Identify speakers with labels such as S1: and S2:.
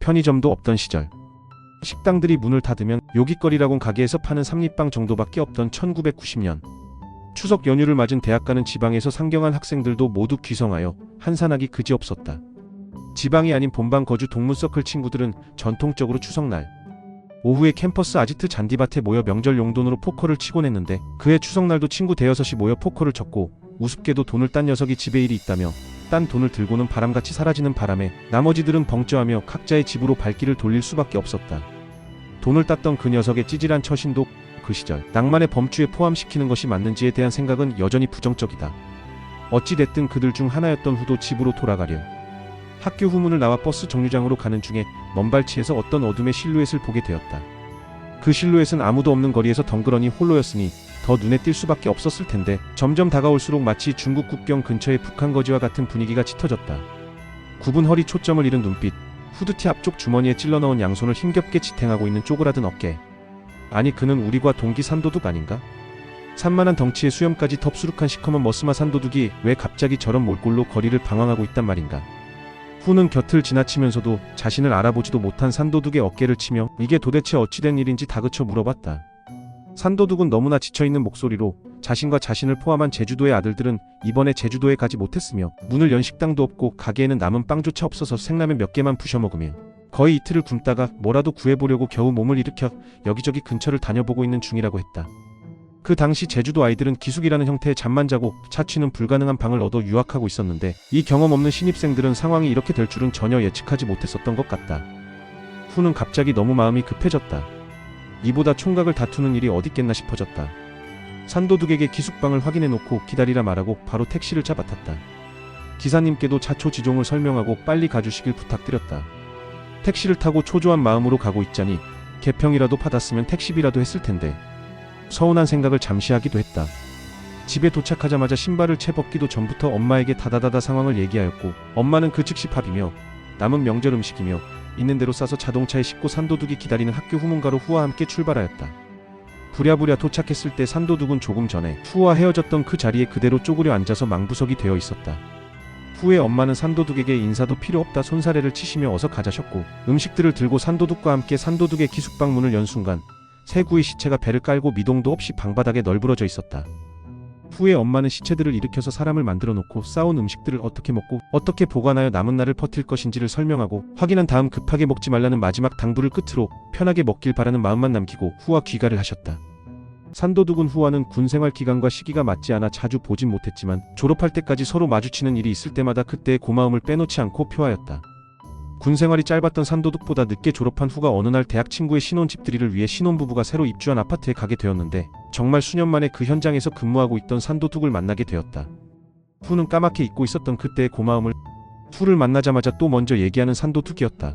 S1: 편의점도 없던 시절. 식당들이 문을 닫으면 요깃거리라곤 가게에서 파는 삼립빵 정도밖에 없던 1990년. 추석 연휴를 맞은 대학 가는 지방에서 상경한 학생들도 모두 귀성하여 한산하기 그지없었다. 지방이 아닌 본방 거주 동문서클 친구들은 전통적으로 추석날 오후에 캠퍼스 아지트 잔디밭에 모여 명절 용돈으로 포커를 치곤 했는데, 그해 추석날도 친구 대여섯이 모여 포커를 쳤고, 우습게도 돈을 딴 녀석이 집에 일이 있다며 딴 돈을 들고는 바람같이 사라지는 바람에 나머지들은 벙쪄하며 각자의 집으로 발길을 돌릴 수밖에 없었다. 돈을 땄던 그 녀석의 찌질한 처신도 그 시절 낭만의 범주에 포함시키는 것이 맞는지에 대한 생각은 여전히 부정적이다. 어찌됐든 그들 중 하나였던 후도 집으로 돌아가려 학교 후문을 나와 버스 정류장으로 가는 중에 먼발치에서 어떤 어둠의 실루엣을 보게 되었다. 그 실루엣은 아무도 없는 거리에서 덩그러니 홀로였으니 더 눈에 띌 수밖에 없었을 텐데, 점점 다가올수록 마치 중국 국경 근처의 북한 거지와 같은 분위기가 짙어졌다. 굽은 허리, 초점을 잃은 눈빛, 후드티 앞쪽 주머니에 찔러 넣은 양손을 힘겹게 지탱하고 있는 쪼그라든 어깨. 아니, 그는 우리과 동기 산도둑 아닌가? 산만한 덩치에 수염까지 텁수룩한 시커먼 머스마 산도둑이 왜 갑자기 저런 몰골로 거리를 방황하고 있단 말인가? 후는 곁을 지나치면서도 자신을 알아보지도 못한 산도둑의 어깨를 치며 이게 도대체 어찌된 일인지 다그쳐 물어봤다. 산도둑은 너무나 지쳐있는 목소리로 자신과 자신을 포함한 제주도의 아들들은 이번에 제주도에 가지 못했으며, 문을 연 식당도 없고 가게에는 남은 빵조차 없어서 생라면 몇 개만 부셔먹으며 거의 이틀을 굶다가 뭐라도 구해보려고 겨우 몸을 일으켜 여기저기 근처를 다녀보고 있는 중이라고 했다. 그 당시 제주도 아이들은 기숙이라는 형태의 잠만 자고 차취는 불가능한 방을 얻어 유학하고 있었는데, 이 경험 없는 신입생들은 상황이 이렇게 될 줄은 전혀 예측하지 못했었던 것 같다. 후는 갑자기 너무 마음이 급해졌다. 이보다 총각을 다투는 일이 어딨겠나 싶어졌다. 산도둑에게 기숙방을 확인해놓고 기다리라 말하고 바로 택시를 잡아탔다. 기사님께도 자초지종을 설명하고 빨리 가주시길 부탁드렸다. 택시를 타고 초조한 마음으로 가고 있자니 개평이라도 받았으면 택시비라도 했을 텐데 서운한 생각을 잠시 하기도 했다. 집에 도착하자마자 신발을 채 벗기도 전부터 엄마에게 다다다다 상황을 얘기하였고, 엄마는 그 즉시 밥이며 남은 명절 음식이며 있는 대로 싸서 자동차에 싣고 산도둑이 기다리는 학교 후문가로 후와 함께 출발하였다. 부랴부랴 도착했을 때 산도둑은 조금 전에 후와 헤어졌던 그 자리에 그대로 쪼그려 앉아서 망부석이 되어 있었다. 후의 엄마는 산도둑에게 인사도 필요 없다 손사래를 치시며 어서 가자셨고, 음식들을 들고 산도둑과 함께 산도둑의 기숙방 문을 연 순간 세 구의 시체가 배를 깔고 미동도 없이 방바닥에 널브러져 있었다. 후의 엄마는 시체들을 일으켜서 사람을 만들어 놓고 싸온 음식들을 어떻게 먹고 어떻게 보관하여 남은 날을 버틸 것인지를 설명하고, 확인한 다음 급하게 먹지 말라는 마지막 당부를 끝으로 편하게 먹길 바라는 마음만 남기고 후와 귀가를 하셨다. 산도둑은 후와는 군생활 기간과 시기가 맞지 않아 자주 보진 못했지만, 졸업할 때까지 서로 마주치는 일이 있을 때마다 그때의 고마움을 빼놓지 않고 표하였다. 군생활이 짧았던 산도둑보다 늦게 졸업한 후가 어느 날 대학 친구의 신혼집들이를 위해 신혼부부가 새로 입주한 아파트에 가게 되었는데, 정말 수년 만에 그 현장에서 근무하고 있던 산도둑을 만나게 되었다. 후는 까맣게 잊고 있었던 그때의 고마움을 후를 만나자마자 또 먼저 얘기하는 산도둑이었다.